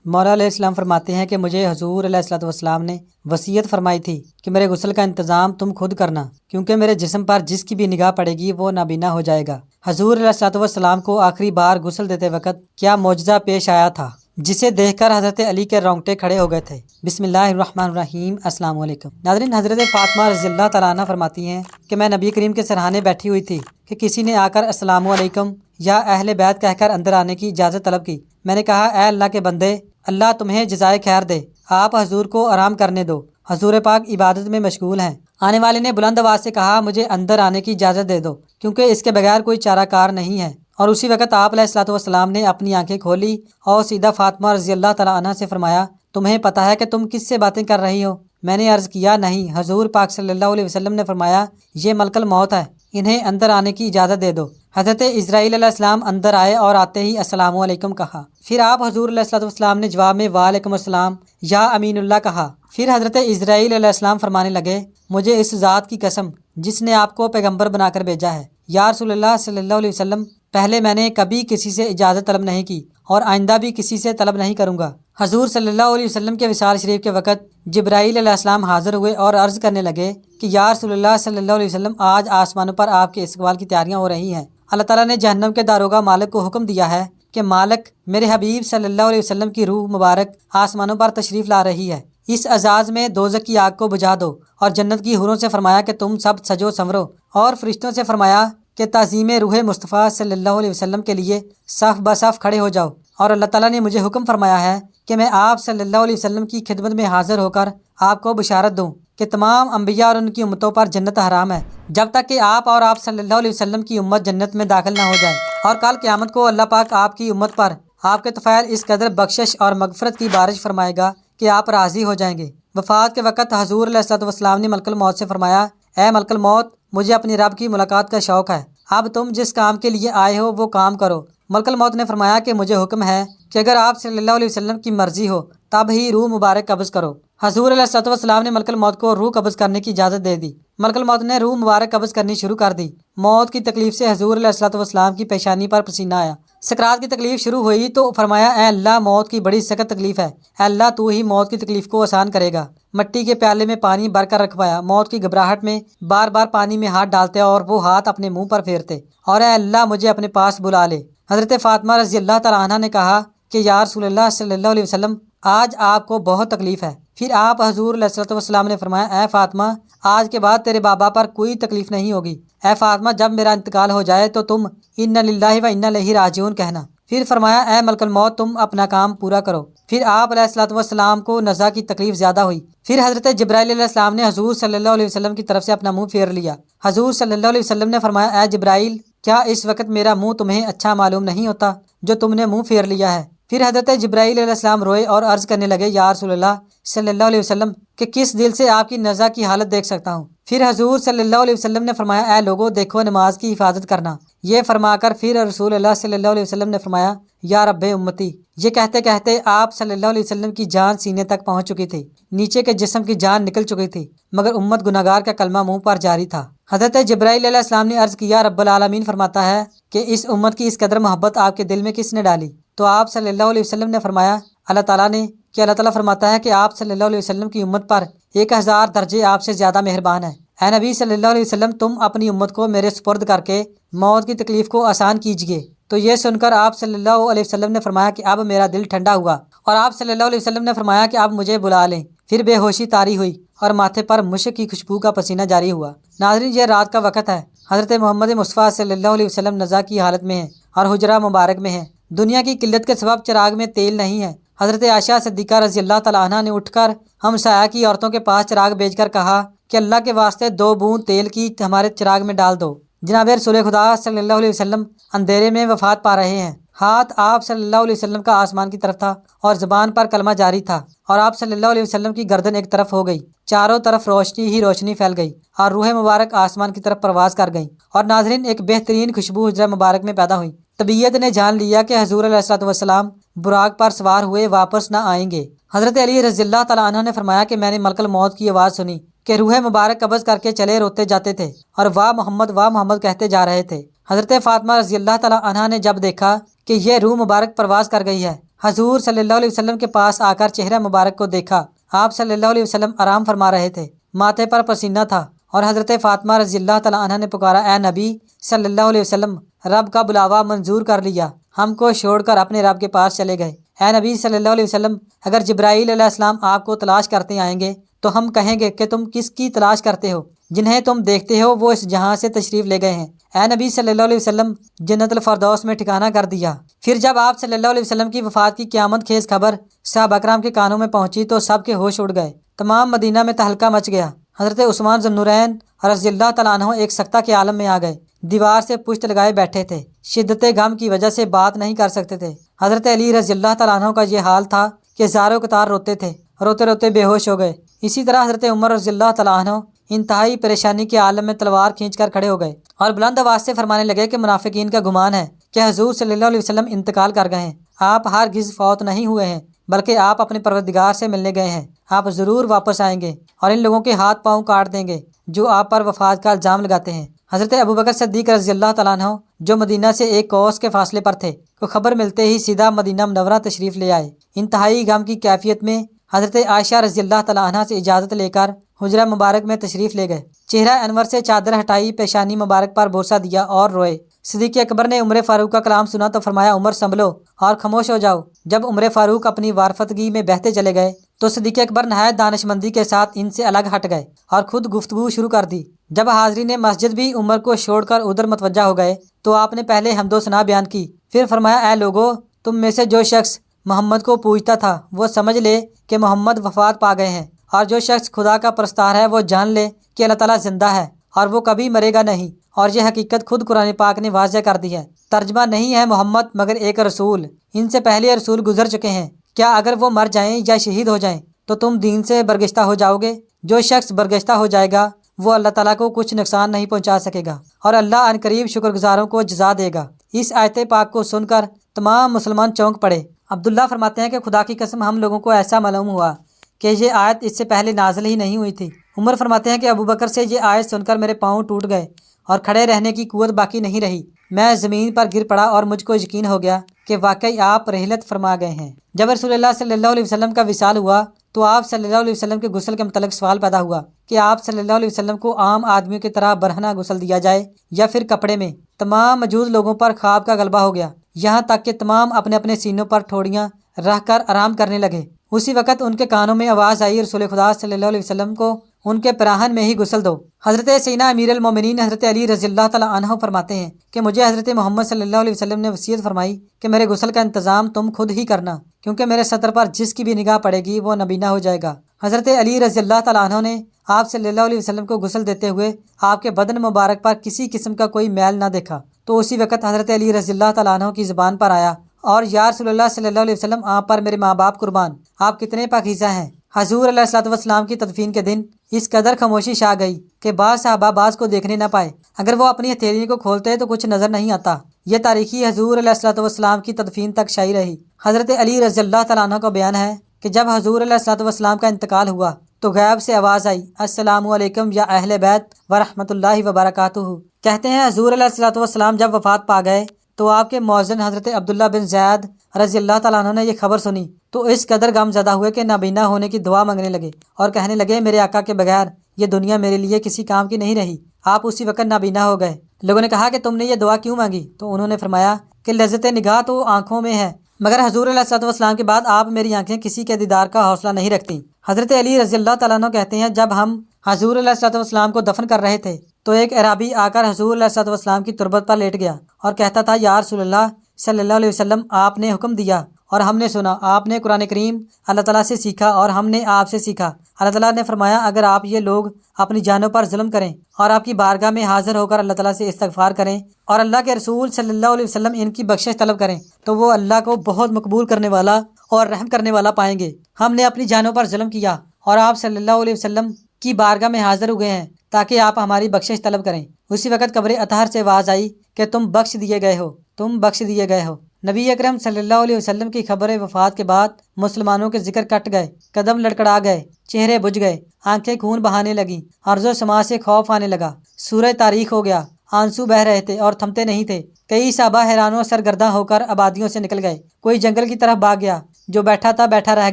مولا علیہ السلام فرماتے ہیں کہ مجھے حضور علیہ الصلوۃ والسلام نے وصیت فرمائی تھی کہ میرے غسل کا انتظام تم خود کرنا، کیونکہ میرے جسم پر جس کی بھی نگاہ پڑے گی وہ نابینا ہو جائے گا۔ حضور علیہ الصلوۃ والسلام کو آخری بار غسل دیتے وقت کیا معجزہ پیش آیا تھا جسے دیکھ کر حضرت علی کے رونگٹے کھڑے ہو گئے تھے۔ بسم اللہ الرحمن الرحیم۔ السلام علیکم ناظرین، حضرت فاطمہ رضی اللہ تعالیٰ عنہ فرماتی ہیں کہ میں نبی کریم کے سرہانے بیٹھی ہوئی تھی کہ کسی نے آ کر السلام علیکم یا اہل بیت کہہ کر اندر آنے کی اجازت طلب کی۔ میں نے کہا اے اللہ کے بندے، اللہ تمہیں جزائے خیر دے، آپ حضور کو آرام کرنے دو، حضور پاک عبادت میں مشغول ہیں۔ آنے والے نے بلند آواز سے کہا مجھے اندر آنے کی اجازت دے دو، کیونکہ اس کے بغیر کوئی چارہ کار نہیں ہے۔ اور اسی وقت آپ علیہ الصلوۃ والسلام نے اپنی آنکھیں کھولی اور سیدہ فاطمہ رضی اللہ تعالیٰ عنہ سے فرمایا تمہیں پتہ ہے کہ تم کس سے باتیں کر رہی ہو؟ میں نے عرض کیا نہیں۔ حضور پاک صلی اللہ علیہ وسلم نے فرمایا یہ ملک الموت ہے، انہیں اندر آنے کی اجازت دے دو۔ حضرت اسرائیل علیہ السلام اندر آئے اور آتے ہی السلام علیکم کہا۔ پھر آپ حضور علیہ الصلوۃ والسلام نے جواب میں وعلیکم السلام یا امین اللہ کہا۔ پھر حضرت اسرائیل علیہ السلام فرمانے لگے مجھے اس ذات کی قسم جس نے آپ کو پیغمبر بنا کر بھیجا ہے، یا رسول اللہ صلی اللہ علیہ وسلم، پہلے میں نے کبھی کسی سے اجازت طلب نہیں کی اور آئندہ بھی کسی سے طلب نہیں کروں گا۔ حضور صلی اللہ علیہ وسلم کے وصال شریف کے وقت جبرائیل علیہ السلام حاضر ہوئے اور عرض کرنے لگے کہ یا رسول اللہ صلی اللہ علیہ وسلم، آج آسمانوں پر آپ کے استقبال کی تیاریاں ہو رہی ہیں۔ اللہ تعالیٰ نے جہنم کے داروغہ مالک کو حکم دیا ہے کہ مالک میرے حبیب صلی اللہ علیہ وسلم کی روح مبارک آسمانوں پر تشریف لا رہی ہے، اس اعزاز میں دوزخ کی آگ کو بجھا دو۔ اور جنت کی حوروں سے فرمایا کہ تم سب سجو سنورو، اور فرشتوں سے فرمایا کہ تعظیم روح مصطفیٰ صلی اللہ علیہ وسلم کے لیے صف بصف کھڑے ہو جاؤ۔ اور اللہ تعالیٰ نے مجھے حکم فرمایا ہے کہ میں آپ صلی اللہ علیہ وسلم کی خدمت میں حاضر ہو کر آپ کو بشارت دوں کہ تمام انبیاء اور ان کی امتوں پر جنت حرام ہے جب تک کہ آپ اور آپ صلی اللہ علیہ وسلم کی امت جنت میں داخل نہ ہو جائیں۔ اور کل قیامت کو اللہ پاک آپ کی امت پر آپ کے طفیل اس قدر بخشش اور مغفرت کی بارش فرمائے گا کہ آپ راضی ہو جائیں گے۔ وفات کے وقت حضور علیہ الصلوۃ والسلام نے ملک الموت سے فرمایا اے ملک الموت، مجھے اپنی رب کی ملاقات کا شوق ہے، اب تم جس کام کے لیے آئے ہو وہ کام کرو۔ ملک الموت نے فرمایا کہ مجھے حکم ہے کہ اگر آپ صلی اللہ علیہ وسلم کی مرضی ہو تب ہی روح مبارک قبض کرو۔ حضور علیہ الصلوۃ والسلام نے ملک الموت کو روح قبض کرنے کی اجازت دے دی۔ ملک الموت نے روح مبارک قبض کرنی شروع کر دی۔ موت کی تکلیف سے حضور علیہ الصلوۃ والسلام کی پیشانی پر پسینہ آیا۔ سکرات کی تکلیف شروع ہوئی تو فرمایا اے اللہ، موت کی بڑی سخت تکلیف ہے، اے اللہ تو ہی موت کی تکلیف کو آسان کرے گا۔ مٹی کے پیالے میں پانی بھر کر رکھوایا، موت کی گھبراہٹ میں بار بار پانی میں ہاتھ ڈالتے اور وہ ہاتھ اپنے منہ پر پھیرتے اور اے اللہ مجھے اپنے پاس بلا لے۔ حضرت فاطمہ رضی اللہ تعالیٰ عنہ نے کہا کہ یا رسول اللہ صلی اللہ علیہ وسلم، آج آپ کو بہت تکلیف ہے۔ پھر آپ حضور علیہ الصلوۃ والسلام نے فرمایا اے فاطمہ، آج کے بعد تیرے بابا پر کوئی تکلیف نہیں ہوگی۔ اے فاطمہ، جب میرا انتقال ہو جائے تو تم انا للہ و انا الیہ راجعون کہنا۔ پھر فرمایا اے ملک الموت، تم اپنا کام پورا کرو۔ پھر آپ علیہ الصلوۃ والسلام کو نزع کی تکلیف زیادہ ہوئی۔ پھر حضرت جبرائیل علیہ السلام نے حضور صلی اللہ علیہ وسلم کی طرف سے اپنا منہ پھیر لیا۔ حضور صلی اللہ علیہ وسلم نے فرمایا اے جبرائیل، کیا اس وقت میرا منہ تمہیں اچھا معلوم نہیں ہوتا جو تم نے منہ پھیر لیا ہے؟ پھر حضرت جبرائیل علیہ السلام روئے اور عرض کرنے لگے یا رسول اللہ صلی اللہ علیہ وسلم کہ کس دل سے آپ کی نزع کی حالت دیکھ سکتا ہوں۔ پھر حضور صلی اللہ علیہ وسلم نے فرمایا اے لوگو، دیکھو نماز کی حفاظت کرنا۔ یہ فرما کر پھر رسول اللہ صلی اللہ علیہ وسلم نے فرمایا یا رب امتی۔ یہ کہتے کہتے آپ صلی اللہ علیہ وسلم کی جان سینے تک پہنچ چکی تھی، نیچے کے جسم کی جان نکل چکی تھی، مگر امت گناہگار کا کلمہ منہ پر جاری تھا۔ حضرت جبرائیل علیہ السلام نے عرض کیا رب العالمین فرماتا ہے کہ اس امت کی اس قدر محبت آپ کے دل میں کس نے ڈالی؟ تو آپ صلی اللہ علیہ وسلم نے فرمایا اللہ تعالیٰ نے، کہ اللہ تعالیٰ فرماتا ہے کہ آپ صلی اللہ علیہ وسلم کی امت پر 1000 درجے آپ سے زیادہ مہربان ہے۔ اے نبی صلی اللہ علیہ وسلم، تم اپنی امت کو میرے سپرد کر کے موت کی تکلیف کو آسان کیجیے۔ تو یہ سن کر آپ صلی اللہ علیہ وسلم نے فرمایا کہ اب میرا دل ٹھنڈا ہوا، اور آپ صلی اللہ علیہ وسلم نے فرمایا کہ اب مجھے بلا لیں۔ پھر بے ہوشی طاری ہوئی اور ماتھے پر مشک کی خوشبو کا پسینہ جاری ہوا۔ ناظرین، یہ رات کا وقت ہے، حضرت محمد مصطفیٰ صلی اللہ علیہ وسلم نزع کی حالت میں ہیں اور حجرہ مبارک میں ہیں۔ دنیا کی قلت کے سبب چراغ میں تیل نہیں ہے۔ حضرت عائشہ صدیقہ رضی اللہ تعالیٰ عنہ نے اٹھ کر ہمسایہ کی عورتوں کے پاس چراغ بھیج کر کہا کہ اللہ کے واسطے 2 بوند تیل کی ہمارے چراغ میں ڈال دو۔ جناب رسول خدا صلی اللہ علیہ وسلم اندھیرے میں وفات پا رہے ہیں۔ ہاتھ آپ صلی اللہ علیہ وسلم کا آسمان کی طرف تھا اور زبان پر کلمہ جاری تھا، اور آپ صلی اللہ علیہ وسلم کی گردن ایک طرف ہو گئی، چاروں طرف روشنی ہی روشنی پھیل گئی اور روح مبارک آسمان کی طرف پرواز کر گئی۔ اور ناظرین، ایک بہترین خوشبو حجرہ مبارک میں پیدا ہوئی۔ طبیعت نے جان لیا کہ حضور علیہ الصلوۃ والسلام براق پر سوار ہوئے واپس نہ آئیں گے۔ حضرت علی رضی اللہ تعالیٰ عنہ نے فرمایا کہ میں نے ملک الموت کی آواز سنی کہ روح مبارک قبض کر کے چلے روتے جاتے تھے اور واہ محمد کہتے جا رہے تھے۔ حضرت فاطمہ رضی اللہ تعالیٰ عنہ نے جب دیکھا کہ یہ روح مبارک پرواز کر گئی ہے، حضور صلی اللہ علیہ وسلم کے پاس آ کر چہرہ مبارک کو دیکھا۔ آپ صلی اللہ علیہ وسلم آرام فرما رہے تھے، ماتھے پر پسینہ تھا، اور حضرت فاطمہ رضی اللہ تعالیٰ عنہ نے پکارا، اے نبی صلی اللہ علیہ وسلم، رب کا بلاوا منظور کر لیا، ہم کو چھوڑ کر اپنے رب کے پاس چلے گئے۔ اے نبی صلی اللہ علیہ وسلم، اگر جبرائیل علیہ السلام آپ کو تلاش کرتے آئیں گے تو ہم کہیں گے کہ تم کس کی تلاش کرتے ہو؟ جنہیں تم دیکھتے ہو وہ اس جہاں سے تشریف لے گئے ہیں۔ اے نبی صلی اللہ علیہ وسلم، جنت الفردوس میں ٹھکانہ کر دیا۔ پھر جب آپ صلی اللہ علیہ وسلم کی وفات کی قیامت خیز خبر صحابہ کرام کے کانوں میں پہنچی تو سب کے ہوش اڑ گئے، تمام مدینہ میں تہلکہ مچ گیا۔ حضرت عثمان ذو النورین رضی اللہ تعالیٰ عنہ ایک سکتہ کے عالم میں آ گئے، دیوار سے پشت لگائے بیٹھے تھے، شدت غم کی وجہ سے بات نہیں کر سکتے تھے۔ حضرت علی رضی اللہ تعالیٰ عنہ کا یہ حال تھا کہ زاروں قطار روتے تھے، روتے روتے بے ہوش ہو گئے۔ اسی طرح حضرت عمر رضی اللہ تعالیٰ عنہ انتہائی پریشانی کے عالم میں تلوار کھینچ کر کھڑے ہو گئے اور بلند آواز سے فرمانے لگے کہ منافقین کا گمان ہے کہ حضور صلی اللہ علیہ وسلم انتقال کر گئے ہیں۔ آپ ہرگز فوت نہیں ہوئے ہیں، بلکہ آپ اپنے پروردگار سے ملنے گئے ہیں۔ آپ ضرور واپس آئیں گے اور ان لوگوں کے ہاتھ پاؤں کاٹ دیں گے جو آپ پر وفات کا الزام لگاتے ہیں۔ حضرت ابوبکر صدیق رضی اللہ تعالیٰ عنہ جو مدینہ سے ایک کوس کے فاصلے پر تھے، کو خبر ملتے ہی سیدھا مدینہ منورہ تشریف لے آئے۔ انتہائی غم کی کیفیت میں حضرت عائشہ رضی اللہ تعالیٰ عنہ سے اجازت لے کر حجرہ مبارک میں تشریف لے گئے، چہرہ انور سے چادر ہٹائی، پیشانی مبارک پر بوسہ دیا اور روئے۔ صدیق اکبر نے عمر فاروق کا کلام سنا تو فرمایا، عمر سنبھلو اور خاموش ہو جاؤ۔ جب عمر فاروق اپنی وارفتگی میں بہتے چلے گئے تو صدیق اکبر نہایت دانشمندی کے ساتھ ان سے الگ ہٹ گئے اور خود گفتگو شروع کر دی۔ جب حاضرین مسجد بھی عمر کو چھوڑ کر ادھر متوجہ ہو گئے تو آپ نے پہلے حمد و ثنا بیان کی، پھر فرمایا، اے لوگو، تم میں سے جو شخص محمد کو پوجتا تھا وہ سمجھ لے کہ محمد وفات پا گئے ہیں، اور جو شخص خدا کا پرستار ہے وہ جان لے کہ اللہ تعالیٰ زندہ ہے اور وہ کبھی مرے گا نہیں، اور یہ حقیقت خود قرآن پاک نے واضح کر دی ہے۔ ترجمہ نہیں ہے محمد مگر ایک رسول، ان سے پہلے رسول گزر چکے ہیں، کیا اگر وہ مر جائیں یا شہید ہو جائیں تو تم دین سے برگشتہ ہو جاؤ گے؟ جو شخص برگشتہ ہو جائے گا وہ اللہ تعالیٰ کو کچھ نقصان نہیں پہنچا سکے گا، اور اللہ عنقریب قریب شکر گزاروں کو جزا دے گا۔ اس آیت پاک کو سن کر تمام مسلمان چونک پڑے۔ عبداللہ فرماتے ہیں کہ خدا کی قسم ہم لوگوں کو ایسا معلوم ہوا کہ یہ آیت اس سے پہلے نازل ہی نہیں ہوئی تھی۔ عمر فرماتے ہیں کہ ابوبکر سے یہ آیت سن کر میرے پاؤں ٹوٹ گئے اور کھڑے رہنے کی قوت باقی نہیں رہی۔ میں زمین پر گر پڑا اور مجھ کو یقین ہو گیا کہ واقعی آپ رحلت فرما گئے ہیں۔ جب رسول اللہ صلی اللہ علیہ وسلم کا وصال ہوا تو آپ صلی اللہ علیہ وسلم کے غسل کے متعلق سوال پیدا ہوا کہ آپ صلی اللہ علیہ وسلم کو عام آدمیوں کی طرح برہنہ غسل دیا جائے یا پھر کپڑے میں۔ تمام موجود لوگوں پر خواب کا غلبہ ہو گیا، یہاں تک کہ تمام اپنے اپنے سینوں پر ٹھوڑیاں رکھ کر آرام کرنے لگے۔ اسی وقت ان کے کانوں میں آواز آئی، رسول خدا صلی اللہ علیہ وسلم کو ان کے پیراہن میں ہی غسل دو۔ حضرت سیدنا امیر المومنین حضرت علی رضی اللہ تعالیٰ عنہ فرماتے ہیں کہ مجھے حضرت محمد صلی اللہ علیہ وسلم نے وصیت فرمائی کہ میرے غسل کا انتظام تم خود ہی کرنا، کیونکہ میرے سطر پر جس کی بھی نگاہ پڑے گی وہ نبینہ ہو جائے گا۔ حضرت علی رضی اللہ تعالیٰ عنہ نے آپ صلی اللہ علیہ وسلم کو غسل دیتے ہوئے آپ کے بدن مبارک پر کسی قسم کا کوئی میل نہ دیکھا، تو اسی وقت حضرت علی رضی اللہ تعالیٰ عنہ کی زبان پر آیا، اور یا رسول اللہ صلی اللہ علیہ وسلم، آپ پر میرے ماں باپ قربان، آپ کتنے پاکیزہ ہیں۔ حضور علیہ الصلوۃ والسلام کی تدفین کے دن اس قدر خاموشی چھا گئی کہ بعض صحابہ بعض کو دیکھنے نہ پائے، اگر وہ اپنی ہتھیلیوں کو کھولتے تو کچھ نظر نہیں آتا۔ یہ تاریخی حضور علیہ الصلوۃ والسلام کی تدفین تک شائع رہی۔ حضرت علی رضی اللہ تعالیٰ عنہ کا بیان ہے کہ جب حضور علیہ الصلوۃ والسلام کا انتقال ہوا تو غیب سے آواز آئی، السلام علیکم یا اہل بیت ورحمۃ اللہ وبرکاتہ۔ کہتے ہیں حضور علیہ الصلوۃ والسلام جب وفات پا گئے تو آپ کے مؤذن حضرت عبداللہ بن زید رضی اللہ تعالیٰ عنہ نے یہ خبر سنی تو اس قدر غم زدہ ہوئے کہ نابینا ہونے کی دعا مانگنے لگے اور کہنے لگے، میرے آقا کے بغیر یہ دنیا میرے لیے کسی کام کی نہیں رہی۔ آپ اسی وقت نابینا ہو گئے۔ لوگوں نے کہا کہ تم نے یہ دعا کیوں مانگی؟ تو انہوں نے فرمایا کہ لذت نگاہ تو آنکھوں میں ہے، مگر حضور علیہ الصلوۃ والسلام کے بعد آپ میری آنکھیں کسی کے دیدار کا حوصلہ نہیں رکھتی۔ حضرت علی رضی اللہ تعالیٰ عنہ کہتے ہیں، جب ہم حضور علیہ الصلوۃ والسلام کو دفن کر رہے تھے تو ایک اعرابی آ کر حضور علیہ الصلوۃ والسلام کی تربت پر لیٹ گیا اور کہتا تھا، یا رسول اللہ صلی اللہ علیہ وسلم، آپ نے حکم دیا اور ہم نے سنا، آپ نے قرآن کریم اللہ تعالیٰ سے سیکھا اور ہم نے آپ سے سیکھا۔ اللہ تعالیٰ نے فرمایا، اگر آپ یہ لوگ اپنی جانوں پر ظلم کریں اور آپ کی بارگاہ میں حاضر ہو کر اللہ تعالیٰ سے استغفار کریں اور اللہ کے رسول صلی اللہ علیہ وسلم ان کی بخشش طلب کریں تو وہ اللہ کو بہت مقبول کرنے والا اور رحم کرنے والا پائیں گے۔ ہم نے اپنی جانوں پر ظلم کیا اور آپ صلی اللہ علیہ وسلم کی بارگاہ میں حاضر ہوئے ہیں تاکہ آپ ہماری بخشش طلب کریں۔ اسی وقت قبر اطہر سے آواز آئی کہ تم بخش دیے گئے ہو، تم بخش دیے گئے ہو۔ نبی اکرم صلی اللہ علیہ وسلم کی خبر وفات کے بعد مسلمانوں کے ذکر کٹ گئے، قدم لڑکڑا گئے، چہرے بجھ گئے، آنکھیں خون بہانے لگیں، ارض و سما سے خوف آنے لگا، سورہ تاریخ ہو گیا آنسو بہ رہے تھے اور تھمتے نہیں تھے۔ کئی صحابہ حیران و سرگرداں ہو کر آبادیوں سے نکل گئے۔ کوئی جنگل کی طرف بھاگ گیا، جو بیٹھا تھا بیٹھا رہ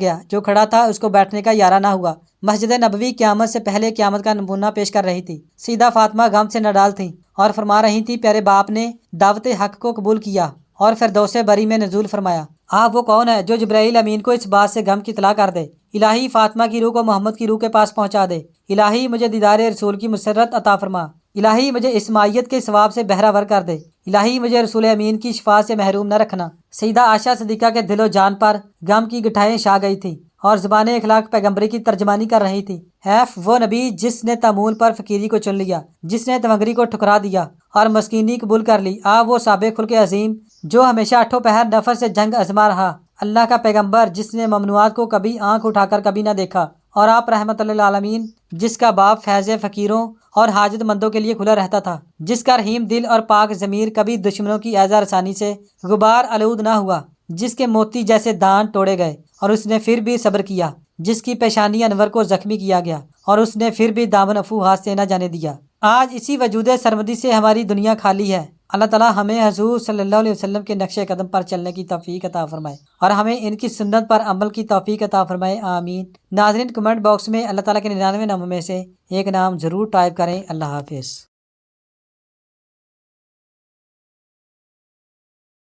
گیا، جو کھڑا تھا اس کو بیٹھنے کا یارہ نہ ہوا۔ مسجد نبوی قیامت سے پہلے قیامت کا نمونہ پیش کر رہی تھی۔ سیدہ فاطمہ غم سے نڈال تھیں اور فرما رہی تھیں، پیارے باپ نے دعوت حق کو قبول کیا اور فردوس بری میں نزول فرمایا۔ آپ وہ کون ہے جو جبرائیل امین کو اس بات سے غم کی اطلاع کر دے؟ الہی فاطمہ کی روح کو محمد کی روح کے پاس پہنچا دے۔ الہی مجھے دیدار رسول کی مسرت عطا فرما۔ الہی مجھے اسماعیت کے ثواب سے بہرہ ور کر دے۔ الہی مجھے رسول امین کی شفاعت سے محروم نہ رکھنا۔ سیدہ عائشہ صدیقہ کے دل و جان پر غم کی گٹھائیں چھا گئی تھیں اور زبان اخلاق پیغمبری کی ترجمانی کر رہی تھی۔ حیف وہ نبی جس نے تعمول پر فقیری کو چن لیا، جس نے تمنگری کو ٹھکرا دیا اور مسکینی قبول کر لی۔ وہ سابق خلق عظیم جو ہمیشہ اٹھو پہر نفس سے جنگ ازما رہا، اللہ کا پیغمبر جس نے ممنوعات کو کبھی آنکھ اٹھا کر کبھی نہ دیکھا، اور آپ رحمت للعالمین جس کا باب فیض فقیروں اور حاجت مندوں کے لیے کھلا رہتا تھا، جس کا رحیم دل اور پاک ضمیر کبھی دشمنوں کی ایذا رسانی سے غبار آلود نہ ہوا، جس کے موتی جیسے دان توڑے گئے اور اس نے پھر بھی صبر کیا، جس کی پیشانی انور کو زخمی کیا گیا اور اس نے پھر بھی دامن عفو ہاتھ سے نہ جانے دیا۔ آج اسی وجود سرمدی سے ہماری دنیا خالی ہے۔ اللہ تعالیٰ ہمیں حضور صلی اللہ علیہ وسلم کے نقش قدم پر چلنے کی توفیق عطا فرمائے اور ہمیں ان کی سنت پر عمل کی توفیق عطا فرمائے، آمین۔ ناظرین، کمنٹ باکس میں اللہ تعالیٰ کے 99 ناموں میں سے ایک نام ضرور ٹائپ کریں۔ اللہ حافظ۔